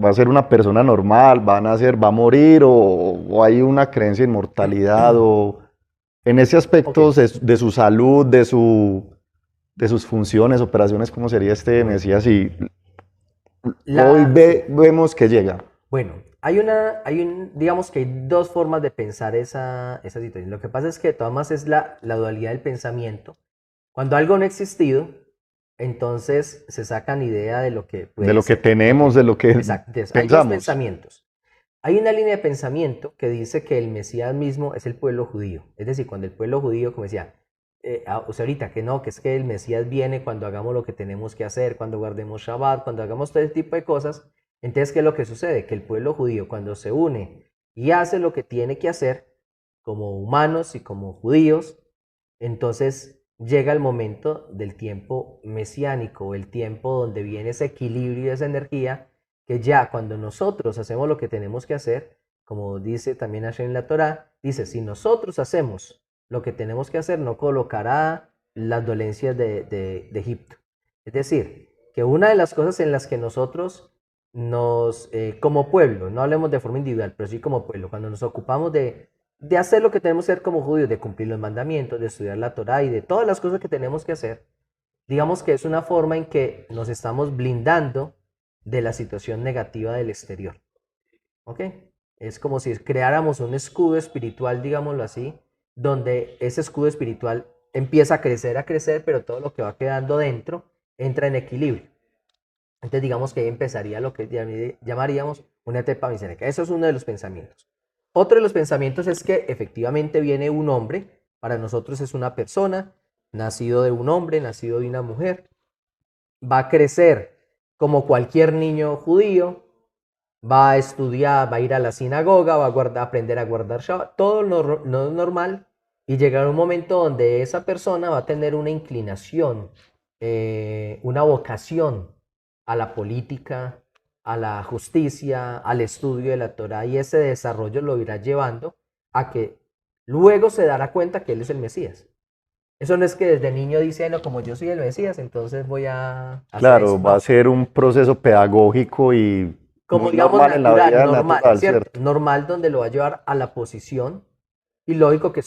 va a ser una persona normal, va a nacer, va a morir, o hay una creencia en inmortalidad, o en ese aspecto Ok, de su salud, de sus funciones, operaciones, ¿cómo sería este bueno. Mesías? Y hoy Sí. vemos que llega. Bueno, digamos que hay dos formas de pensar esa situación. Lo que pasa es que de todas maneras es la dualidad del pensamiento. Cuando algo no ha existido, entonces se sacan idea de lo que De puede lo que ser. ¿Ok? tenemos, de lo que Exacto. Entonces, hay dos pensamos. pensamientos. Hay una línea de pensamiento que dice que el Mesías mismo es el pueblo judío. Es decir, cuando el pueblo judío, como decía, o sea, ahorita que no, que es que el Mesías viene cuando hagamos lo que tenemos que hacer, cuando guardemos Shabbat, cuando hagamos todo ese tipo de cosas. Entonces, ¿qué es lo que sucede? Que el pueblo judío, cuando se une y hace lo que tiene que hacer, como humanos y como judíos, entonces llega el momento del tiempo mesiánico, el tiempo donde viene ese equilibrio y esa energía, que ya cuando nosotros hacemos lo que tenemos que hacer, como dice también Hashem en la Torah, dice, si nosotros hacemos lo que tenemos que hacer, no colocará las dolencias de Egipto. Es decir, que una de las cosas en las que nosotros como pueblo, no hablemos de forma individual, pero sí como pueblo, cuando nos ocupamos de hacer lo que tenemos que hacer como judíos, de cumplir los mandamientos, de estudiar la Torah y de todas las cosas que tenemos que hacer, digamos que es una forma en que nos estamos blindando de la situación negativa del exterior. ¿Ok? Es como si creáramos un escudo espiritual, digámoslo así, donde ese escudo espiritual empieza a crecer, pero todo lo que va quedando dentro entra en equilibrio. Entonces digamos que ahí empezaría lo que llamaríamos una etapa mesiánica. Eso es uno de los pensamientos. Otro de los pensamientos es que efectivamente viene un hombre, para nosotros es una persona, nacido de un hombre, nacido de una mujer, va a crecer como cualquier niño judío, va a estudiar, va a ir a la sinagoga, va a aprender a guardar Shabbat, todo lo normal, y llegará un momento donde esa persona va a tener una inclinación, una vocación a la política, a la justicia, al estudio de la Torah, y ese desarrollo lo irá llevando a que luego se dará cuenta que él es el Mesías. Eso no es que desde niño dice, no, como yo soy el Mesías, entonces voy a hacer Claro, eso. va a No, ser un proceso pedagógico y como muy digamos normal en la natural, vida normal, natural, ¿cierto? ¿cierto? Normal donde lo va a llevar a la posición y lógico que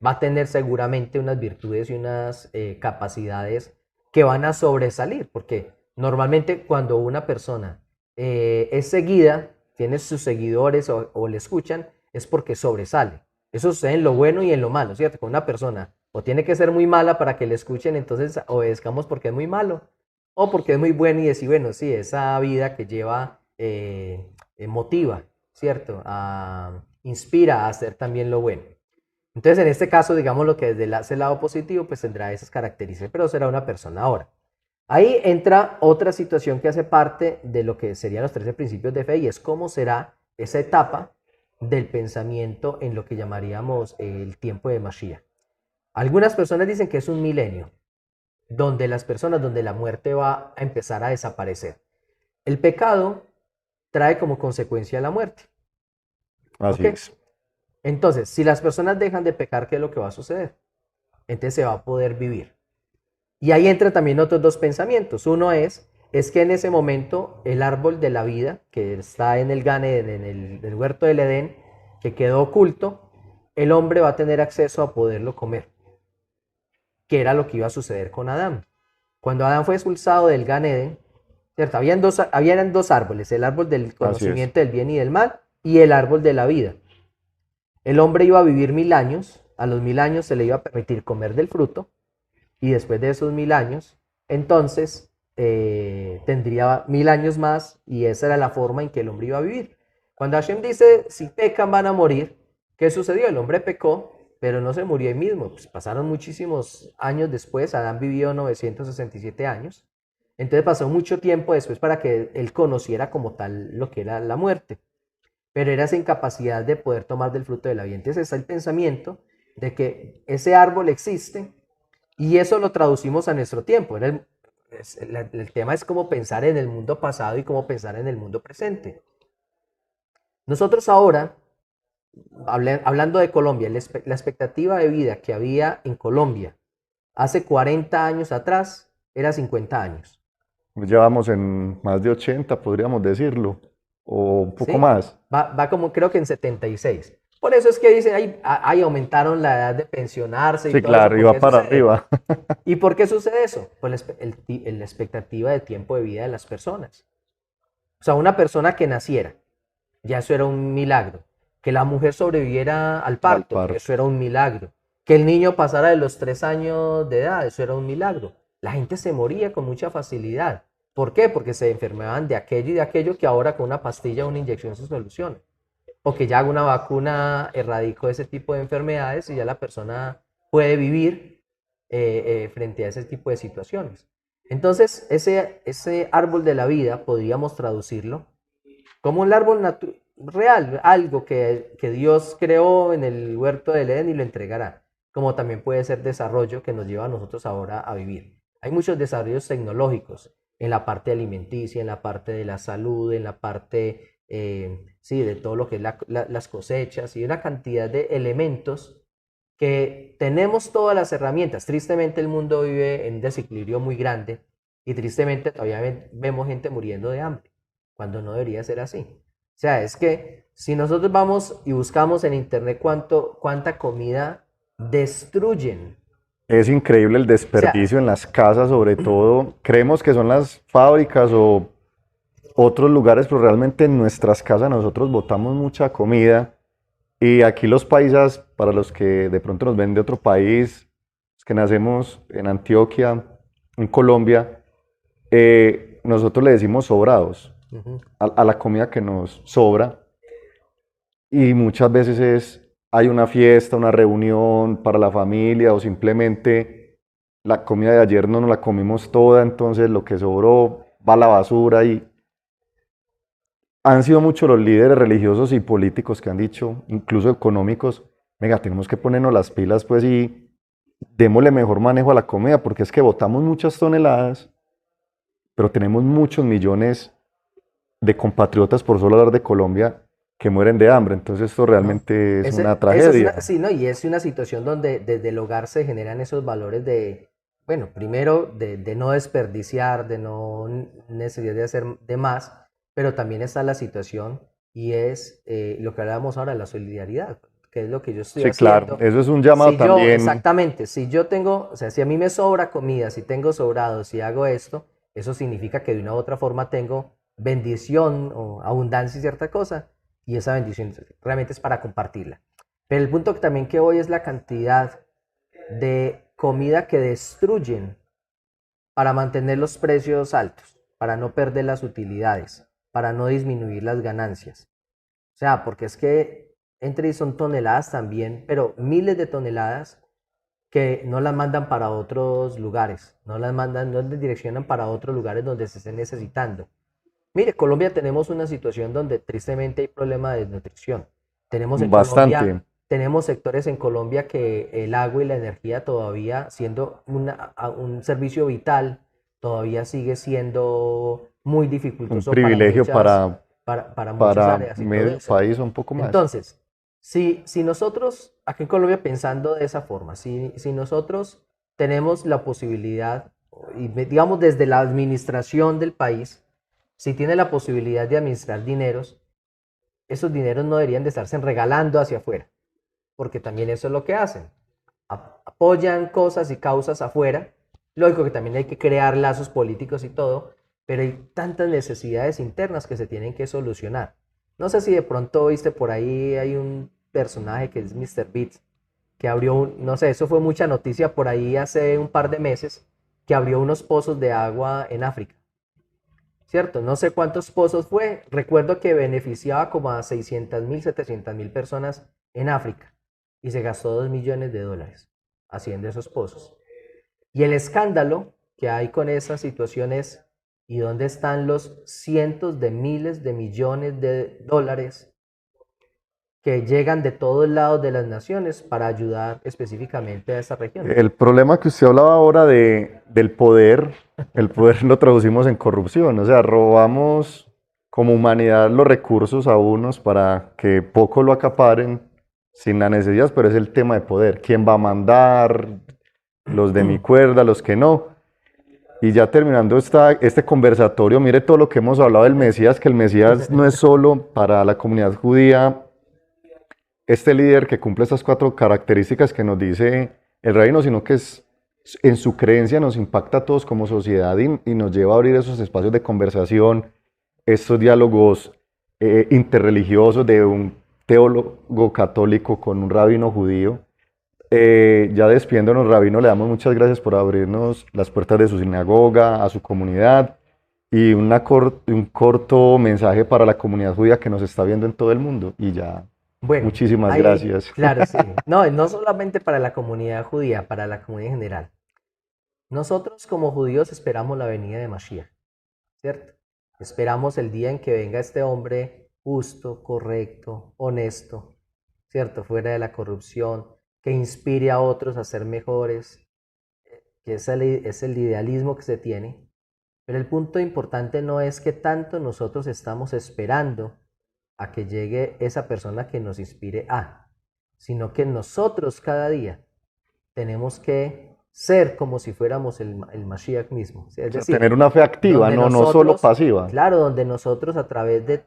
va a tener seguramente unas virtudes y unas capacidades que van a sobresalir, porque normalmente cuando una persona es seguida, tiene sus seguidores o le escuchan, es porque sobresale. Eso sucede en lo bueno y en lo malo, ¿cierto? Con una persona o tiene que ser muy mala para que le escuchen, entonces obedezcamos porque es muy malo, o porque es muy bueno y decir, bueno, sí, esa vida que lleva motiva, ¿cierto? Inspira a hacer también lo bueno. Entonces, en este caso, digamos lo que desde ese lado positivo, pues tendrá esas características, pero será una persona ahora. Ahí entra otra situación que hace parte de lo que serían los 13 principios de fe y es cómo será esa etapa del pensamiento en lo que llamaríamos el tiempo de Mashiach. Algunas personas dicen que es un milenio, donde las personas, donde la muerte va a empezar a desaparecer. El pecado trae como consecuencia la muerte. ¿Ok? Así es. Entonces, si las personas dejan de pecar, ¿qué es lo que va a suceder? entonces se va a poder vivir. Y ahí entran también otros dos pensamientos. Uno es que en ese momento el árbol de la vida, que está en el Gan Eden, en el huerto del Edén, que quedó oculto, el hombre va a tener acceso a poderlo comer, que era lo que iba a suceder con Adán. Cuando Adán fue expulsado del Gan Eden, ¿cierto? Habían dos árboles, el árbol del Así es. conocimiento del bien y del mal y el árbol de la vida. El hombre iba a vivir 1000 años, a los 1000 años se le iba a permitir comer del fruto, y después de esos 1000 años, entonces tendría 1000 años más, y esa era la forma en que el hombre iba a vivir. Cuando Hashem dice, si pecan van a morir, ¿qué sucedió? El hombre pecó, pero no se murió ahí mismo, pues pasaron muchísimos años después, Adán vivió 967 años, entonces pasó mucho tiempo después para que él conociera como tal lo que era la muerte, pero era esa incapacidad de poder tomar del fruto de la vida. Entonces está el pensamiento de que ese árbol existe y eso lo traducimos a nuestro tiempo. El tema es cómo pensar en el mundo pasado y cómo pensar en el mundo presente. Nosotros ahora, hablando de Colombia, la expectativa de vida que había en Colombia hace 40 años atrás era 50 años. Ya vamos en más de 80, podríamos decirlo, o un poco ¿Sí? más. Va como creo que en 76. Por eso es que dicen, ahí aumentaron la edad de pensionarse y Sí, todo eso. claro, ¿Por iba qué para sucede? arriba. ¿Y por qué sucede eso? Pues la expectativa de tiempo de vida de las personas. O sea, una persona que naciera, ya eso era un milagro. Que la mujer sobreviviera al Al parto, parto. eso era un milagro. Que el niño pasara de los 3 años de edad, eso era un milagro. La gente se moría con mucha facilidad. ¿Por qué? Porque se enfermaban de aquello y de aquello que ahora con una pastilla o una inyección se soluciona. O que ya una vacuna erradicó ese tipo de enfermedades y ya la persona puede vivir frente a ese tipo de situaciones. Entonces, ese árbol de la vida podríamos traducirlo como un árbol real, algo que Dios creó en el huerto del Edén y lo entregará, como también puede ser desarrollo que nos lleva a nosotros ahora a vivir. Hay muchos desarrollos tecnológicos en la parte alimenticia, en la parte de la salud, en la parte, sí, de todo lo que es las cosechas y una cantidad de elementos que tenemos todas las herramientas. Tristemente el mundo vive en un desequilibrio muy grande y tristemente todavía vemos gente muriendo de hambre, cuando no debería ser así. O sea, es que si nosotros vamos y buscamos en internet cuánta comida destruyen. Es increíble el O sea, desperdicio en las casas, sobre todo. Creemos que son las fábricas o otros lugares, pero realmente en nuestras casas nosotros botamos mucha comida. Y aquí los paisas, para los que de pronto nos ven de otro país, los que nacemos en Antioquia, en Colombia, nosotros le decimos sobrados uh-huh, a la comida que nos sobra. Y muchas veces hay una fiesta, una reunión para la familia o simplemente la comida de ayer no nos la comimos toda, entonces lo que sobró va a la basura y han sido muchos los líderes religiosos y políticos que han dicho, incluso económicos, venga, tenemos que ponernos las pilas pues y démosle mejor manejo a la comida porque es que botamos muchas toneladas, pero tenemos muchos millones de compatriotas, por solo hablar de Colombia, que mueren de hambre. Entonces esto ¿no? realmente es una Eso es una, tragedia. sí, ¿no? Y es una situación donde desde el hogar se generan esos valores de, bueno, primero de no desperdiciar, de no necesidad de hacer de más, pero también está la situación y es lo que hablábamos ahora, la solidaridad, que es lo que yo estoy Sí, claro, haciendo. eso es un llamado Si yo, también, exactamente, si yo tengo, o sea, si a mí me sobra comida, si tengo sobrado, si hago esto, eso significa que de una u otra forma tengo bendición o abundancia y cierta cosa y esa bendición realmente es para compartirla. Pero el punto que también que hoy es la cantidad de comida que destruyen para mantener los precios altos, para no perder las utilidades, para no disminuir las ganancias. O sea, porque es que entre son toneladas también, pero miles de toneladas que no las mandan para otros lugares, no las mandan, no las direccionan para otros lugares donde se estén necesitando. Mire, Colombia tenemos una situación donde tristemente hay problema de desnutrición. Tenemos en Colombia, bastante. tenemos sectores en Colombia que el agua y la energía todavía siendo un servicio vital, todavía sigue siendo muy Un dificultoso privilegio para muchas para áreas y todo medio eso. país o un poco más. Entonces, Si nosotros, aquí en Colombia, pensando de esa forma, si nosotros tenemos la posibilidad, y digamos desde la administración del país, si tiene la posibilidad de administrar dineros, esos dineros no deberían de estarse regalando hacia afuera, porque también eso es lo que hacen. Apoyan cosas y causas afuera. Lógico que también hay que crear lazos políticos y todo, pero hay tantas necesidades internas que se tienen que solucionar. No sé si de pronto viste por ahí, hay un personaje que es Mr. Beats, que abrió, no sé, eso fue mucha noticia por ahí hace un par de meses, que abrió unos pozos de agua en África, ¿cierto? No sé cuántos pozos fue, recuerdo que beneficiaba como a 600.000, 700.000 personas en África y se gastó $2 millones haciendo esos pozos. Y el escándalo que hay con esa situación es, ¿y dónde están los cientos de miles de millones de dólares que llegan de todos lados de las naciones para ayudar específicamente a esa región? El problema que usted hablaba ahora del poder, el poder lo traducimos en corrupción, o sea, robamos como humanidad los recursos a unos para que poco lo acaparen sin la necesidad, pero es el tema de poder, quién va a mandar, los de mi cuerda, los que no. Y ya terminando este conversatorio, mire todo lo que hemos hablado del Mesías, que el Mesías no es solo para la comunidad judía, este líder que cumple estas 4 características que nos dice el reino, sino que en su creencia nos impacta a todos como sociedad y nos lleva a abrir esos espacios de conversación, estos diálogos interreligiosos de un teólogo católico con un rabino judío. Ya despidiéndonos, rabino, le damos muchas gracias por abrirnos las puertas de su sinagoga, a su comunidad y un corto mensaje para la comunidad judía que nos está viendo en todo el mundo. Y ya, Bueno, muchísimas gracias. claro, sí. No, no solamente para la comunidad judía, para la comunidad en general. Nosotros como judíos esperamos la venida de Mashiach, ¿cierto? Esperamos el día en que venga este hombre justo, correcto, honesto, ¿cierto? Fuera de la corrupción, que inspire a otros a ser mejores, que es el idealismo que se tiene. Pero el punto importante no es que tanto nosotros estamos esperando a que llegue esa persona que nos inspire a, sino que nosotros cada día tenemos que ser como si fuéramos el Mashiach mismo. Es O sea, decir, tener una fe activa, donde no solo nosotros, pasiva. claro, donde nosotros a través de, o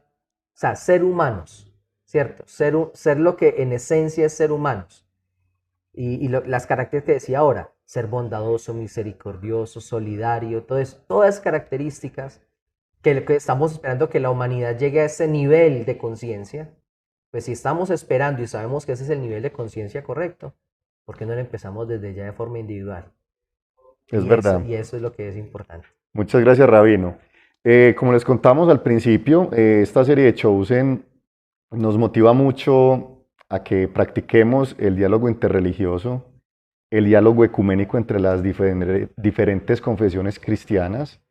sea, ser humanos, ¿cierto? Ser lo que en esencia es ser humanos. Las características que decía ahora, ser bondadoso, misericordioso, solidario, todas esas características que estamos esperando que la humanidad llegue a ese nivel de conciencia, pues si estamos esperando y sabemos que ese es el nivel de conciencia correcto, ¿por qué no lo empezamos desde ya de forma individual? Es verdad. Y eso es lo que es importante. Muchas gracias, rabino. Como les contamos al principio, esta serie de shows nos motiva mucho a que practiquemos el diálogo interreligioso, el diálogo ecuménico entre las diferentes confesiones cristianas.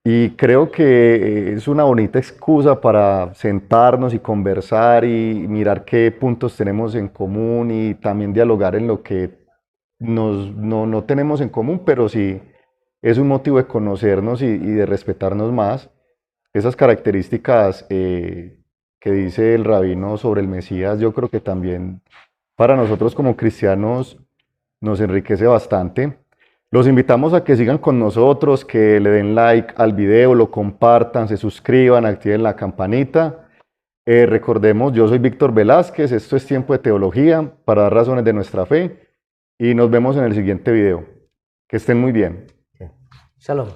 Y creo que es una bonita excusa para sentarnos y conversar y mirar qué puntos tenemos en común y también dialogar en lo que no tenemos en común, pero sí es un motivo de conocernos y de respetarnos más. Esas características que dice el rabino sobre el Mesías, yo creo que también para nosotros como cristianos nos enriquece bastante. Los invitamos a que sigan con nosotros, que le den like al video, lo compartan, se suscriban, activen la campanita. Recordemos, yo soy Víctor Velázquez, esto es Tiempo de Teología para dar razones de nuestra fe y nos vemos en el siguiente video. Que estén muy bien. Sí. Shalom.